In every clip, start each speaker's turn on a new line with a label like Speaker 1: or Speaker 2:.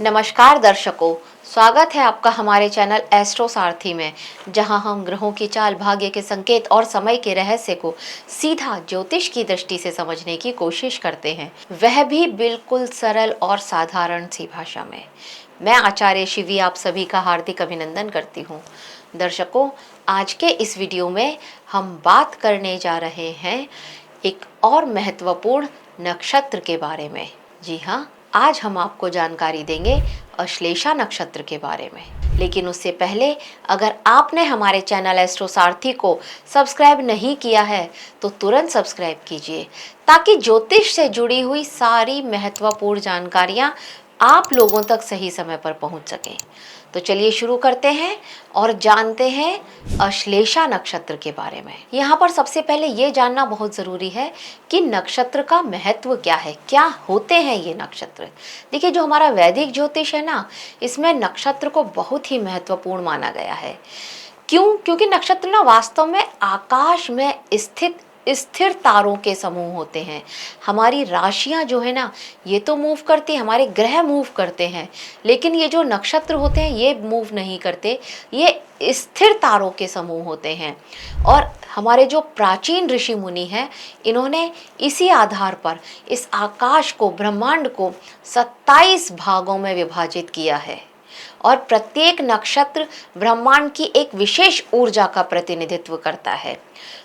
Speaker 1: नमस्कार दर्शकों, स्वागत है आपका हमारे चैनल एस्ट्रो सारथी में, जहां हम ग्रहों की चाल, भाग्य के संकेत और समय के रहस्य को सीधा ज्योतिष की दृष्टि से समझने की कोशिश करते हैं, वह भी बिल्कुल सरल और साधारण सी भाषा में। मैं आचार्य शिवी आप सभी का हार्दिक अभिनंदन करती हूँ। दर्शकों, आज के इस वीडियो में हम बात करने जा रहे हैं एक और महत्वपूर्ण नक्षत्र के बारे में। जी हाँ, आज हम आपको जानकारी देंगे अश्लेषा नक्षत्र के बारे में। लेकिन उससे पहले अगर आपने हमारे चैनल एस्ट्रो सारथी को सब्सक्राइब नहीं किया है तो तुरंत सब्सक्राइब कीजिए, ताकि ज्योतिष से जुड़ी हुई सारी महत्वपूर्ण जानकारियां आप लोगों तक सही समय पर पहुंच सकें। तो चलिए शुरू करते हैं और जानते हैं अश्लेषा नक्षत्र के बारे में। यहाँ पर सबसे पहले ये जानना बहुत ज़रूरी है कि नक्षत्र का महत्व क्या है, क्या होते हैं ये नक्षत्र। देखिए, जो हमारा वैदिक ज्योतिष है ना, इसमें नक्षत्र को बहुत ही महत्वपूर्ण माना गया है। क्यों? क्योंकि नक्षत्र ना वास्तव में आकाश में स्थित स्थिर तारों के समूह होते हैं। हमारी राशियां जो है ना, ये तो मूव करती हैं, हमारे ग्रह मूव करते हैं, लेकिन ये जो नक्षत्र होते हैं ये मूव नहीं करते, ये स्थिर तारों के समूह होते हैं। और हमारे जो प्राचीन ऋषि मुनि हैं, इन्होंने इसी आधार पर इस आकाश को, ब्रह्मांड को 27 भागों में विभाजित किया है। और प्रत्येक नक्षत्र ब्रह्मांड की एक विशेष ऊर्जा का प्रतिनिधित्व करता है,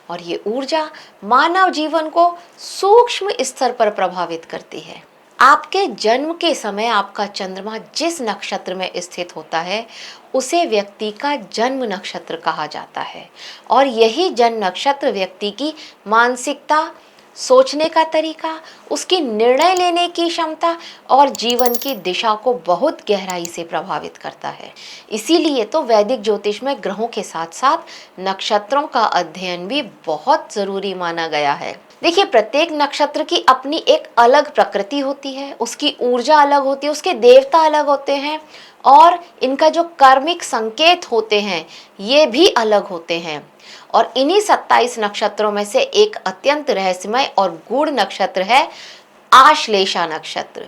Speaker 1: और ये ऊर्जा मानव जीवन को सूक्ष्म स्तर पर प्रभावित करती है। आपके जन्म के समय आपका चंद्रमा जिस नक्षत्र में स्थित होता है उसे व्यक्ति का जन्म नक्षत्र कहा जाता है, और यही जन्म नक्षत्र व्यक्ति की मानसिकता, सोचने का तरीका, उसकी निर्णय लेने की क्षमता और जीवन की दिशा को बहुत गहराई से प्रभावित करता है। इसीलिए तो वैदिक ज्योतिष में ग्रहों के साथ साथ नक्षत्रों का अध्ययन भी बहुत जरूरी माना गया है। देखिए, प्रत्येक नक्षत्र की अपनी एक अलग प्रकृति होती है, उसकी ऊर्जा अलग होती है, उसके देवता अलग होते हैं, और इनका जो कार्मिक संकेत होते हैं ये भी अलग होते हैं। और इन्हीं 27 नक्षत्रों में से एक अत्यंत रहस्यमय और गूढ़ नक्षत्र है आश्लेषा नक्षत्र,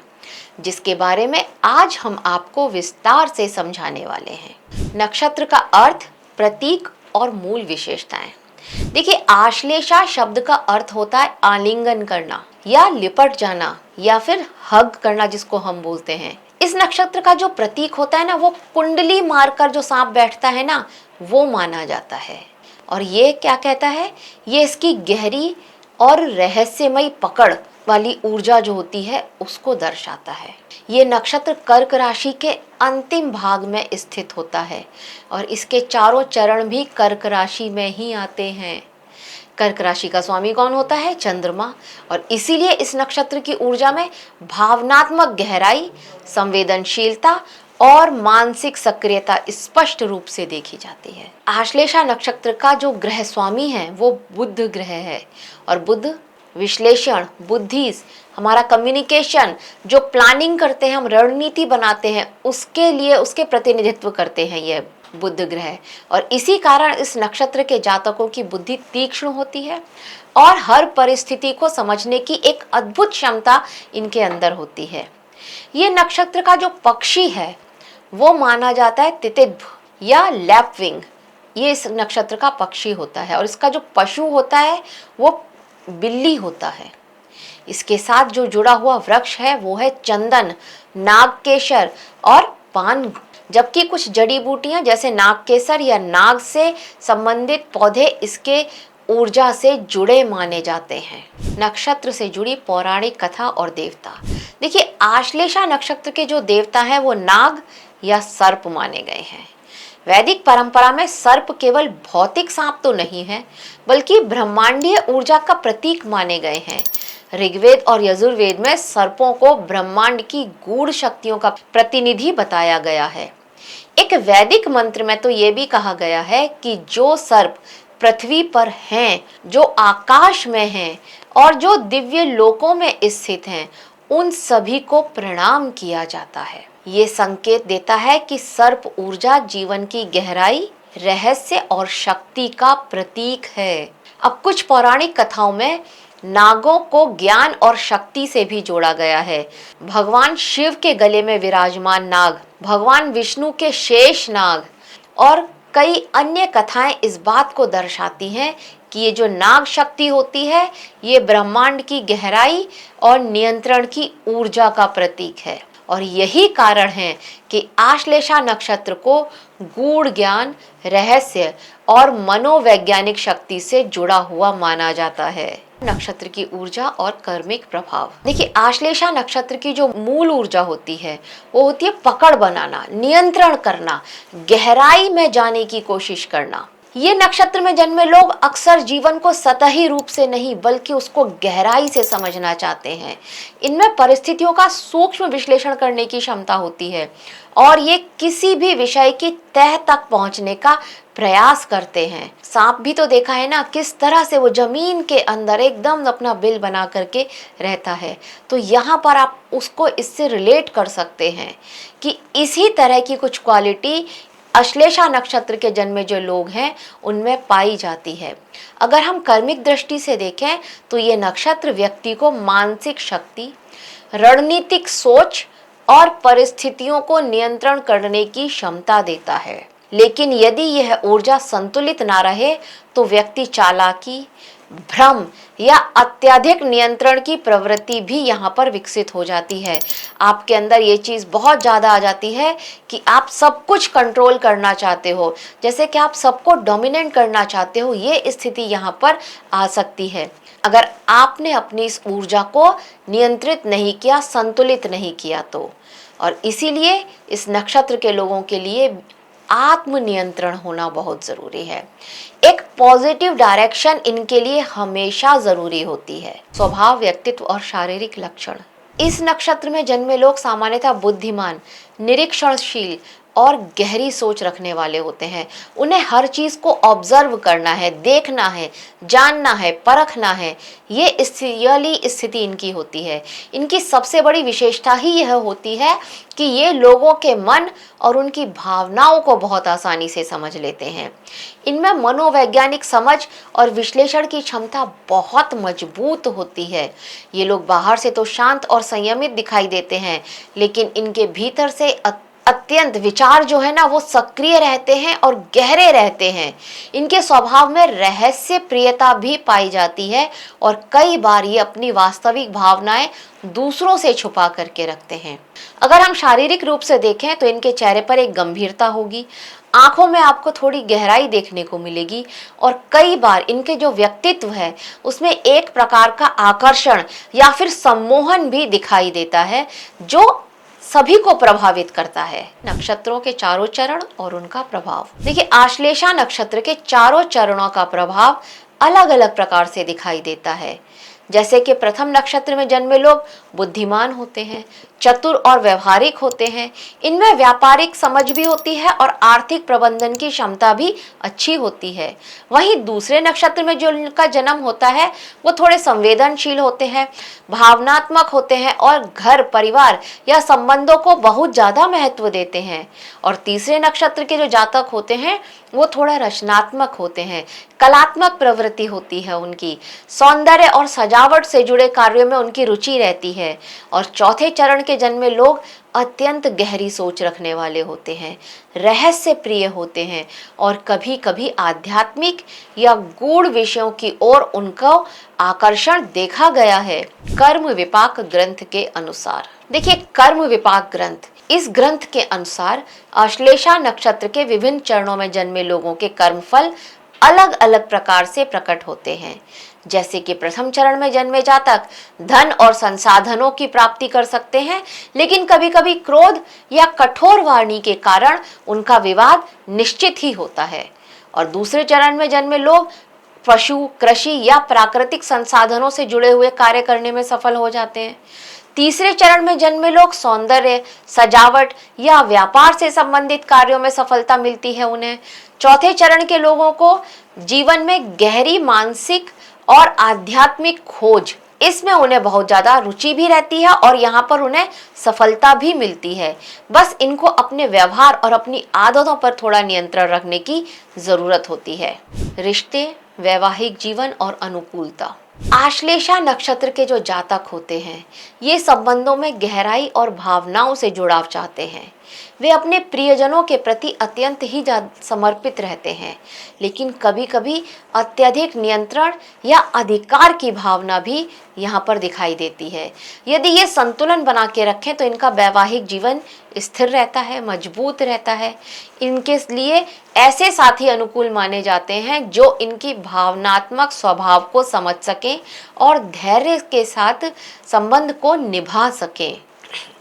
Speaker 1: जिसके बारे में आज हम आपको विस्तार से समझाने वाले हैं। नक्षत्र का अर्थ, प्रतीक और मूल विशेषताएं। देखिए, आश्लेषा शब्द का अर्थ होता है आलिंगन करना या लिपट जाना या फिर हग करना, जिसको हम बोलते हैं। इस नक्षत्र का जो प्रतीक होता है ना, वो कुंडली मारकर जो सांप बैठता है ना, वो माना जाता है। और ये क्या कहता है? ये इसकी गहरी और रहस्यमयी पकड़ वाली ऊर्जा जो होती है उसको दर्शाता है। ये नक्षत्र कर्क राशि के अंतिम भाग में स्थित होता है, और इसके चारों चरण भी कर्क राशि में ही आते हैं। कर्क राशि का स्वामी कौन होता है? चंद्रमा। और इसीलिए इस नक्षत्र की ऊर्जा में भावनात्मक गहराई, संवेदनशीलता और मानसिक सक्रियता स्पष्ट रूप से देखी जाती है। आश्लेषा नक्षत्र का जो ग्रह स्वामी है वो बुध ग्रह है, और बुध विश्लेषण, बुद्धि, हमारा कम्युनिकेशन, जो प्लानिंग करते हैं, हम रणनीति बनाते हैं, उसके लिए उसके प्रतिनिधित्व करते हैं ये बुध ग्रह। और इसी कारण इस नक्षत्र के जातकों की बुद्धि तीक्ष्ण होती है और हर परिस्थिति को समझने की एक अद्भुत क्षमता इनके अंदर होती है। ये नक्षत्र का जो पक्षी है वो माना जाता है तितिद्भ या लैपविंग। ये इस नक्षत्र का पक्षी होता है, और इसका जो पशु होता है वो बिल्ली होता है। इसके साथ जो जुड़ा हुआ वृक्ष है वो है चंदन, नागकेसर और पान, जबकि कुछ जड़ी बूटियां जैसे नागकेसर या नाग से संबंधित पौधे इसके ऊर्जा से जुड़े माने जाते हैं। नक्षत्र से जुड़ी पौराणिक कथा और देवता। देखिए, आश्लेषा नक्षत्र के जो देवता हैं वो नाग या सर्प माने गए हैं। वैदिक परंपरा में सर्प केवल भौतिक सांप तो नहीं है, बल्कि ब्रह्मांडीय ऊर्जा का प्रतीक माने गए हैं। ऋग्वेद और यजुर्वेद में सर्पों को ब्रह्मांड की गूढ़ शक्तियों का प्रतिनिधि बताया गया है। एक वैदिक मंत्र में तो ये भी कहा गया है कि जो सर्प पृथ्वी पर हैं, जो आकाश में हैं और जो दिव्य लोकों में स्थित हैं, उन सभी को प्रणाम किया जाता है। ये संकेत देता है कि सर्प ऊर्जा जीवन की गहराई, रहस्य और शक्ति का प्रतीक है। अब कुछ पौराणिक कथाओं में नागों को ज्ञान और शक्ति से भी जोड़ा गया है। भगवान शिव के गले में विराजमान नाग, भगवान विष्णु के शेष नाग और कई अन्य कथाएं इस बात को दर्शाती हैं कि ये जो नाग शक्ति होती है ये ब्रह्मांड की गहराई और नियंत्रण की ऊर्जा का प्रतीक है। और यही कारण है कि आश्लेषा नक्षत्र को गूढ़ ज्ञान, रहस्य और मनोवैज्ञानिक शक्ति से जुड़ा हुआ माना जाता है। नक्षत्र की ऊर्जा और कर्मिक प्रभाव। देखिए, आश्लेषा नक्षत्र की जो मूल ऊर्जा होती है वो होती है पकड़ बनाना, नियंत्रण करना, गहराई में जाने की कोशिश करना। ये नक्षत्र में जन्मे लोग अक्सर जीवन को सतही रूप से नहीं बल्कि उसको गहराई से समझना चाहते हैं। इनमें परिस्थितियों का सूक्ष्म विश्लेषण करने की क्षमता होती है और ये किसी भी विषय की तह तक पहुंचने का प्रयास करते हैं। सांप भी तो देखा है ना, किस तरह से वो जमीन के अंदर एकदम अपना बिल बना करके रहता है। तो यहाँ पर आप उसको इससे रिलेट कर सकते हैं कि इसी तरह की कुछ क्वालिटी आश्लेषा नक्षत्र के जन्मे जो लोग हैं उनमें पाई जाती है। अगर हम कर्मिक दृष्टि से देखें तो ये नक्षत्र व्यक्ति को मानसिक शक्ति, रणनीतिक सोच और परिस्थितियों को नियंत्रण करने की क्षमता देता है। लेकिन यदि यह ऊर्जा संतुलित ना रहे तो व्यक्ति चालाकी, भ्रम या अत्यधिक नियंत्रण की प्रवृत्ति भी यहाँ पर विकसित हो जाती है। आपके अंदर ये चीज़ बहुत ज़्यादा आ जाती है कि आप सब कुछ कंट्रोल करना चाहते हो, जैसे कि आप सबको डोमिनेट करना चाहते हो। ये स्थिति यहाँ पर आ सकती है अगर आपने अपनी इस ऊर्जा को नियंत्रित नहीं किया, संतुलित नहीं किया तो। और इसीलिए इस नक्षत्र के लोगों के लिए आत्मनियंत्रण होना बहुत ज़रूरी है। एक पॉजिटिव डायरेक्शन इनके लिए हमेशा ज़रूरी होती है। स्वभाव, व्यक्तित्व और शारीरिक लक्षण। इस नक्षत्र में जन्मे लोग सामान्यतः बुद्धिमान, निरीक्षणशील और गहरी सोच रखने वाले होते हैं। उन्हें हर चीज़ को ऑब्जर्व करना है, देखना है, जानना है, परखना है। ये स्थिति इनकी होती है। इनकी सबसे बड़ी विशेषता ही यह होती है कि ये लोगों के मन और उनकी भावनाओं को बहुत आसानी से समझ लेते हैं। इनमें मनोवैज्ञानिक समझ और विश्लेषण की क्षमता बहुत मजबूत होती है। ये लोग बाहर से तो शांत और संयमित दिखाई देते हैं, लेकिन इनके भीतर से अत्यंत विचार जो है ना वो सक्रिय रहते हैं और गहरे रहते हैं। इनके स्वभाव में रहस्य प्रियता भी पाई जाती है और कई बार ये अपनी वास्तविक भावनाएं दूसरों से छुपा करके रखते हैं। अगर हम शारीरिक रूप से देखें तो इनके चेहरे पर एक गंभीरता होगी, आंखों में आपको थोड़ी गहराई देखने को मिलेगी और कई बार इनके जो व्यक्तित्व है उसमें एक प्रकार का आकर्षण या फिर सम्मोहन भी दिखाई देता है जो सभी को प्रभावित करता है। नक्षत्रों के चारों चरण और उनका प्रभाव। देखिए, आश्लेषा नक्षत्र के चारों चरणों का प्रभाव अलग अलग प्रकार से दिखाई देता है। जैसे कि प्रथम नक्षत्र में जन्मे लोग बुद्धिमान होते हैं, चतुर और व्यवहारिक होते हैं। इनमें व्यापारिक समझ भी होती है और आर्थिक प्रबंधन की क्षमता भी अच्छी होती है। वहीं दूसरे नक्षत्र में जो उनका जन्म होता है वो थोड़े संवेदनशील होते हैं, भावनात्मक होते हैं और घर, परिवार या संबंधों को बहुत ज़्यादा महत्व देते हैं। और तीसरे नक्षत्र के जो जातक होते हैं वो थोड़ा रचनात्मक होते हैं, कलात्मक प्रवृत्ति होती है उनकी, सौंदर्य और सजावट से जुड़े कार्यों में उनकी रुचि रहती है। और चौथे चरण के जन्मे लोग अत्यंत गहरी सोच रखने वाले होते हैं, रहस्य प्रिय होते हैं और कभी कभी आध्यात्मिक या गूढ़ विषयों की ओर उनका आकर्षण देखा गया है। कर्म विपाक ग्रंथ के अनुसार, देखिए कर्म विपाक ग्रंथ, इस ग्रंथ के अनुसार आश्लेषा नक्षत्र के विभिन्न चरणों में जन्मे लोगों के कर्मफल अलग अलग प्रकार से प्रकट होते हैं। जैसे कि प्रथम चरण में जन्मे जातक धन और संसाधनों की प्राप्ति कर सकते हैं, लेकिन कभी कभी क्रोध या कठोर वाणी के कारण उनका विवाद निश्चित ही होता है। और दूसरे चरण में जन्मे लोग पशु, कृषि या प्राकृतिक संसाधनों से जुड़े हुए कार्य करने में सफल हो जाते हैं। तीसरे चरण में जन्मे लोग सौंदर्य, सजावट या व्यापार से संबंधित कार्यों में सफलता मिलती है उन्हें। चौथे चरण के लोगों को जीवन में गहरी मानसिक और आध्यात्मिक खोज, इसमें उन्हें बहुत ज़्यादा रुचि भी रहती है और यहाँ पर उन्हें सफलता भी मिलती है। बस इनको अपने व्यवहार और अपनी आदतों पर थोड़ा नियंत्रण रखने की ज़रूरत होती है। रिश्ते, वैवाहिक जीवन और अनुकूलता। आश्लेषा नक्षत्र के जो जातक होते हैं, ये संबंधों में गहराई और भावनाओं से जुड़ाव चाहते हैं। वे अपने प्रियजनों के प्रति अत्यंत ही समर्पित रहते हैं, लेकिन कभी कभी अत्यधिक नियंत्रण या अधिकार की भावना भी यहाँ पर दिखाई देती है। यदि ये संतुलन बना के रखें तो इनका वैवाहिक जीवन स्थिर रहता है, मजबूत रहता है। इनके लिए ऐसे साथी अनुकूल माने जाते हैं जो इनकी भावनात्मक स्वभाव को समझ सकें और धैर्य के साथ संबंध को निभा सकें।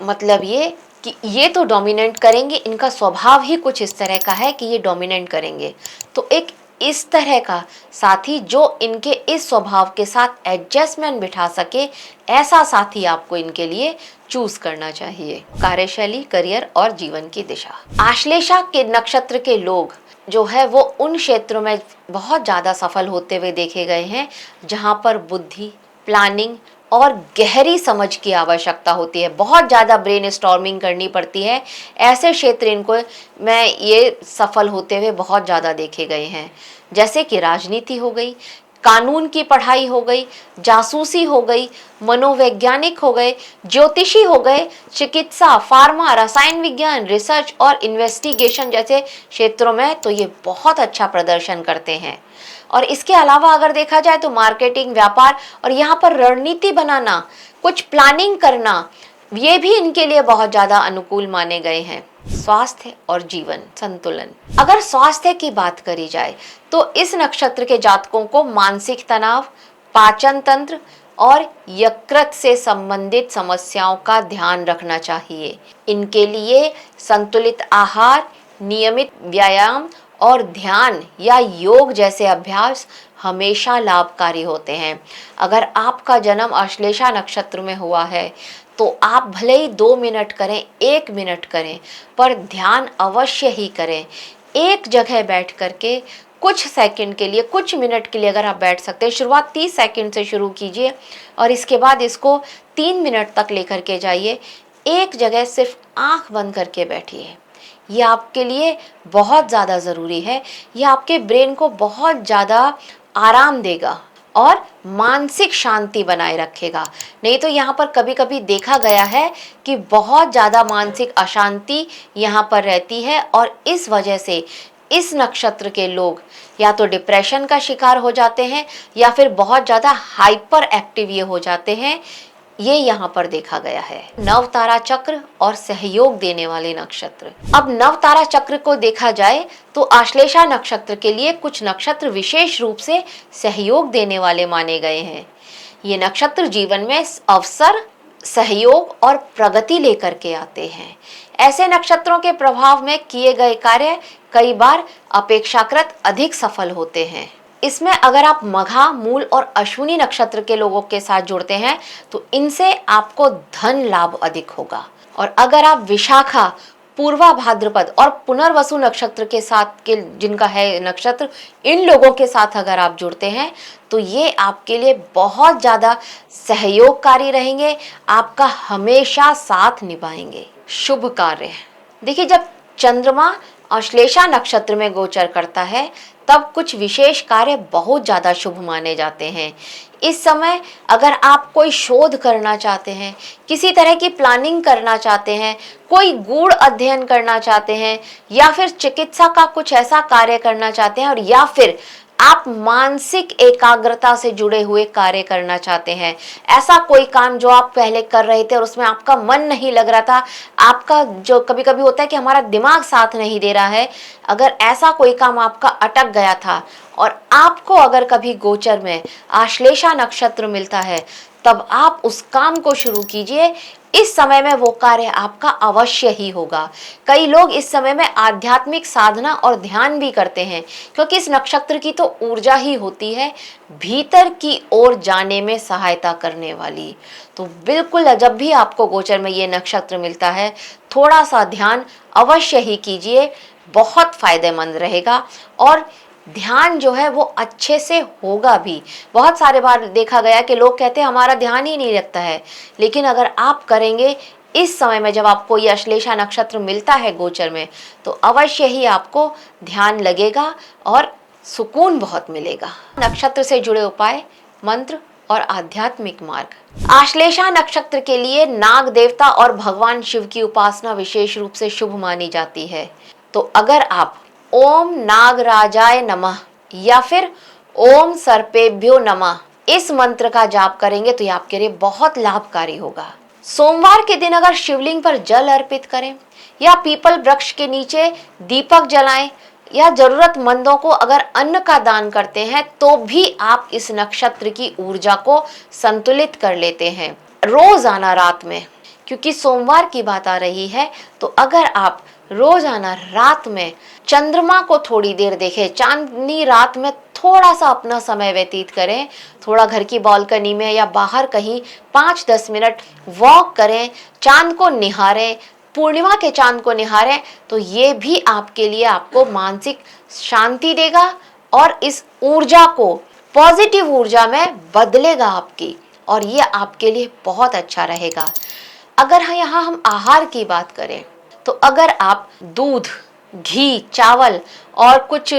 Speaker 1: मतलब ये कि ये तो डोमिनेट करेंगे, इनका स्वभाव ही कुछ इस तरह का है कि ये डोमिनेट करेंगे। तो एक इस तरह का साथी जो इनके इस स्वभाव के साथ एडजस्टमेंट बिठा सके, ऐसा साथी आपको इनके लिए चूज करना चाहिए। कार्यशैली, करियर और जीवन की दिशा। आश्लेषा के नक्षत्र के लोग जो है वो उन क्षेत्रों में बहुत ज़्यादा सफल होते हुए देखे गए हैं जहाँ पर बुद्धि, प्लानिंग और गहरी समझ की आवश्यकता होती है। बहुत ज़्यादा ब्रेन स्टॉर्मिंग करनी पड़ती है। ऐसे क्षेत्र इनको मैं ये सफल होते हुए बहुत ज़्यादा देखे गए हैं, जैसे कि राजनीति हो गई, कानून की पढ़ाई हो गई, जासूसी हो गई, मनोवैज्ञानिक हो गए, ज्योतिषी हो गए, चिकित्सा, फार्मा, रसायन विज्ञान, रिसर्च और इन्वेस्टिगेशन जैसे क्षेत्रों में तो ये बहुत अच्छा प्रदर्शन करते हैं। और इसके अलावा अगर देखा जाए तो मार्केटिंग, व्यापार और यहाँ पर रणनीति बनाना, कुछ प्लानिंग करना, ये भी इनके लिए बहुत ज़्यादा अनुकूल माने गए हैं। स्वास्थ्य और जीवन संतुलन। अगर स्वास्थ्य की बात करी जाए तो इस नक्षत्र के जातकों को मानसिक तनाव, पाचन तंत्र और यकृत से संबंधित समस्याओं का ध्यान रखना चाहिए। इनके लिए संतुलित आहार, नियमित व्यायाम और ध्यान या योग जैसे अभ्यास हमेशा लाभकारी होते हैं। अगर आपका जन्म आश्लेषा नक्षत्र में हुआ है तो आप भले ही 2 मिनट करें, 1 मिनट करें, पर ध्यान अवश्य ही करें। एक जगह बैठ करके कुछ सेकंड के लिए, कुछ मिनट के लिए अगर आप बैठ सकते हैं, शुरुआत 30 सेकंड से शुरू कीजिए और इसके बाद इसको 3 मिनट तक लेकर के जाइए। एक जगह सिर्फ आंख बंद करके बैठिए। ये आपके लिए बहुत ज़्यादा ज़रूरी है। ये आपके ब्रेन को बहुत ज़्यादा आराम देगा और मानसिक शांति बनाए रखेगा। नहीं तो यहाँ पर कभी कभी देखा गया है कि बहुत ज़्यादा मानसिक अशांति यहाँ पर रहती है और इस वजह से इस नक्षत्र के लोग या तो डिप्रेशन का शिकार हो जाते हैं या फिर बहुत ज़्यादा हाइपर एक्टिव ये हो जाते हैं। ये यहाँ पर देखा गया है। नवतारा चक्र और सहयोग देने वाले नक्षत्र। अब नवतारा चक्र को देखा जाए तो आश्लेषा नक्षत्र के लिए कुछ नक्षत्र विशेष रूप से सहयोग देने वाले माने गए हैं। ये नक्षत्र जीवन में अवसर, सहयोग और प्रगति लेकर के आते हैं। ऐसे नक्षत्रों के प्रभाव में किए गए कार्य कई बार अपेक्षाकृत अधिक सफल होते हैं। इसमें अगर आप मघा, मूल और अश्विनी नक्षत्र के लोगों के साथ जुड़ते हैं तो इनसे आपको धन लाभ अधिक होगा। और अगर आप विशाखा, पूर्वा भाद्रपद और पुनर्वसु नक्षत्र के साथ के जिनका है नक्षत्र, इन लोगों के साथ अगर आप जुड़ते हैं तो ये आपके लिए बहुत ज़्यादा सहयोगकारी रहेंगे, आपका हमेशा साथ निभाएंगे। शुभ कार्य। देखिए, जब चंद्रमा आश्लेषा नक्षत्र में गोचर करता है तब कुछ विशेष कार्य बहुत ज़्यादा शुभ माने जाते हैं। इस समय अगर आप कोई शोध करना चाहते हैं, किसी तरह की प्लानिंग करना चाहते हैं, कोई गूढ़ अध्ययन करना चाहते हैं या फिर चिकित्सा का कुछ ऐसा कार्य करना चाहते हैं और या फिर आप मानसिक एकाग्रता से जुड़े हुए कार्य करना चाहते हैं, ऐसा कोई काम जो आप पहले कर रहे थे और उसमें आपका मन नहीं लग रहा था, आपका जो कभी कभी होता है कि हमारा दिमाग साथ नहीं दे रहा है, अगर ऐसा कोई काम आपका अटक गया था और आपको अगर कभी गोचर में आश्लेषा नक्षत्र मिलता है तब आप उस काम को शुरू कीजिए। इस समय में वो कार्य आपका अवश्य ही होगा। कई लोग इस समय में आध्यात्मिक साधना और ध्यान भी करते हैं क्योंकि इस नक्षत्र की तो ऊर्जा ही होती है भीतर की ओर जाने में सहायता करने वाली। तो बिल्कुल जब भी आपको गोचर में ये नक्षत्र मिलता है थोड़ा सा ध्यान अवश्य ही कीजिए, बहुत फायदेमंद रहेगा और ध्यान जो है वो अच्छे से होगा भी। बहुत सारे बार देखा गया कि लोग कहते हैं हमारा ध्यान ही नहीं लगता है, लेकिन अगर आप करेंगे इस समय में जब आपको ये आश्लेषा नक्षत्र मिलता है गोचर में तो अवश्य ही आपको ध्यान लगेगा और सुकून बहुत मिलेगा। नक्षत्र से जुड़े उपाय, मंत्र और आध्यात्मिक मार्ग। आश्लेषा नक्षत्र के लिए नाग देवता और भगवान शिव की उपासना विशेष रूप से शुभ मानी जाती है। तो अगर आप ओम नागराजाय नमः या फिर ओम सर्पेभ्यो नमः इस मंत्र का जाप करेंगे तो ये आपके लिए बहुत लाभकारी होगा। सोमवार के दिन अगर शिवलिंग पर जल अर्पित करें या पीपल वृक्ष के नीचे दीपक जलाएं या जरूरतमंदों को अगर अन्न का दान करते हैं तो भी आप इस नक्षत्र की ऊर्जा को संतुलित कर लेते हैं। रोजाना रात में, क्योंकि सोमवार की बात आ रही है, तो अगर आप रोजाना रात में चंद्रमा को थोड़ी देर देखें, चांदनी रात में थोड़ा सा अपना समय व्यतीत करें, थोड़ा घर की बालकनी में या बाहर कहीं 5-10 मिनट वॉक करें, चांद को निहारें, पूर्णिमा के चांद को निहारें, तो ये भी आपके लिए आपको मानसिक शांति देगा और इस ऊर्जा को पॉजिटिव ऊर्जा में बदलेगा आपकी, और ये आपके लिए बहुत अच्छा रहेगा। अगर यहाँ हम आहार की बात करें तो अगर आप दूध, घी, चावल और कुछ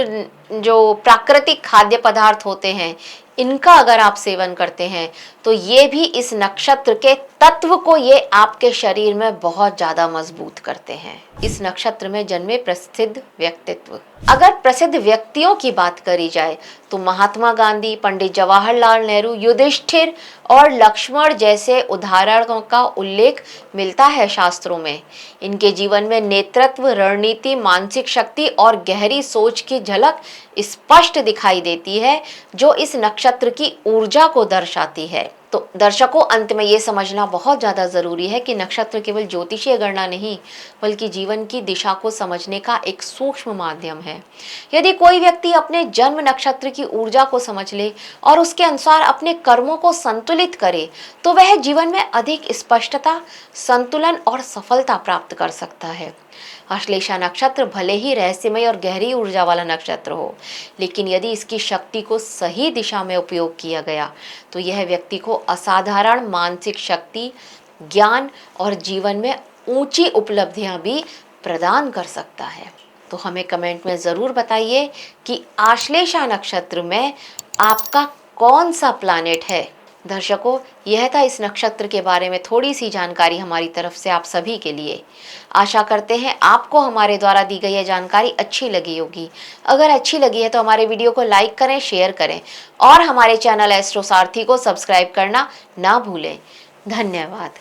Speaker 1: जो प्राकृतिक खाद्य पदार्थ होते हैं इनका अगर आप सेवन करते हैं तो ये भी इस नक्षत्र के तत्व को ये आपके शरीर में बहुत ज्यादा मजबूत करते हैं। इस नक्षत्र में जन्मे प्रसिद्ध व्यक्तित्व, अगर प्रसिद्ध व्यक्तियों की बात करी जाए तो महात्मा गांधी, पंडित जवाहरलाल नेहरू, युधिष्ठिर और लक्ष्मण जैसे उदाहरणों का उल्लेख मिलता है शास्त्रों में। इनके जीवन में नेतृत्व, रणनीति, मानसिक शक्ति और गहरी सोच की झलक स्पष्ट दिखाई देती है जो इस नक्षत्र की ऊर्जा को दर्शाती है। तो दर्शकों, अंत में ये समझना बहुत ज़्यादा ज़रूरी है कि नक्षत्र केवल ज्योतिषीय गणना नहीं बल्कि जीवन की दिशा को समझने का एक सूक्ष्म माध्यम है। यदि कोई व्यक्ति अपने जन्म नक्षत्र की ऊर्जा को समझ ले और उसके अनुसार अपने कर्मों को संतुलित करे तो वह जीवन में अधिक स्पष्टता, संतुलन और सफलता प्राप्त कर सकता है। आश्लेषा नक्षत्र भले ही रहस्यमय और गहरी ऊर्जा वाला नक्षत्र हो, लेकिन यदि इसकी शक्ति को सही दिशा में उपयोग किया गया तो यह व्यक्ति को असाधारण मानसिक शक्ति, ज्ञान और जीवन में ऊंची उपलब्धियां भी प्रदान कर सकता है। तो हमें कमेंट में ज़रूर बताइए कि आश्लेषा नक्षत्र में आपका कौन सा प्लैनेट है। दर्शकों, यह था इस नक्षत्र के बारे में थोड़ी सी जानकारी हमारी तरफ से आप सभी के लिए। आशा करते हैं आपको हमारे द्वारा दी गई यह जानकारी अच्छी लगी होगी। अगर अच्छी लगी है तो हमारे वीडियो को लाइक करें, शेयर करें और हमारे चैनल एस्ट्रो सारथी को सब्सक्राइब करना ना भूलें। धन्यवाद।